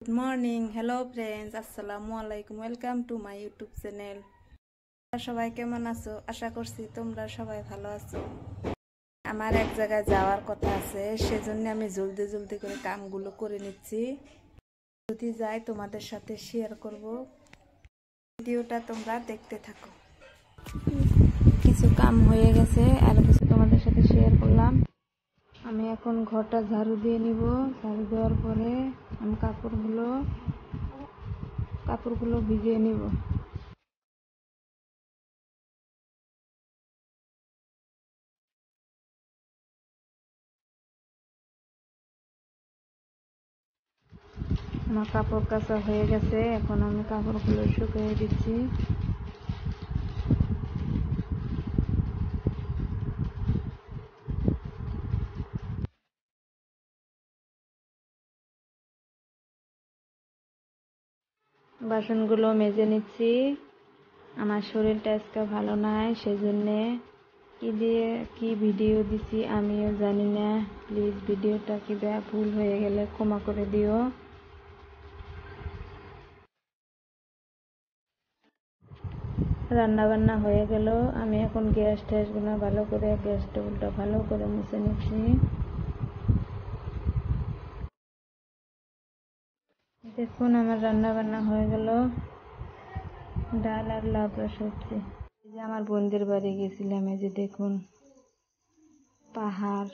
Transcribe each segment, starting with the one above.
Good morning, hello friends, আসসালামু আলাইকুম। Welcome to my YouTube channel. সবাই কেমন আছো? আশা করছি তোমরা সবাই ভালো আছো। আমার এক জায়গায় যাওয়ার কথা আছে, সেজন্য আমি জলদি জলদি করে কামগুলো করে নিচ্ছি। যদি যাই তোমাদের সাথে শেয়ার করব, ভিডিওটা তোমরা দেখতে থাকো। কিছু কাম হয়ে গেছে আর কিছু তোমাদের সাথে শেয়ার করলাম। আমি এখন ঘরটা ঝাড়ু দিয়ে নিব। ঝাড়ু দেওয়ার পরে আমি কাপড়গুলো ভিজিয়ে নিব। আমার কাপড় কাচা হয়ে গেছে, এখন আমি কাপড়গুলো শুকিয়ে দিচ্ছি। বাসনগুলো মেজে নিচ্ছি। আমার শরীরটা আজকে ভালো নাই, সেজন্যে কি দিয়ে কি ভিডিও দিছি আমিও জানি না। প্লিজ ভিডিওটা কি ভুল হয়ে গেলে ক্ষমা করে দিও। রান্না বান্না হয়ে গেল, আমি এখন গ্যাস ট্যাসগুলো ভালো করে গ্যাস টেবিলটা ভালো করে মুছে নিচ্ছি। দেখুন আমার রান্না বান্না হয়ে গেল, ডাল আর লাবড়া সবজি। এই যে আমার বোনদের বাড়ি গেছিলাম, এই যে দেখুন পাহাড়।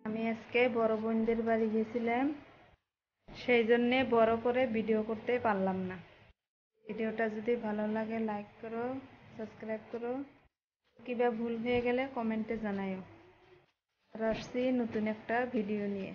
আমি আজকে বড় বোনদের বাড়ি গেছিলাম, সেই জন্যে বড় করে ভিডিও করতে পারলাম না। ভিডিওটা যদি ভালো লাগে লাইক করো, সাবস্ক্রাইব করো। কিবা ভুল হয়ে গেলে কমেন্টে জানাইও। আর আসছি নতুন একটা ভিডিও নিয়ে।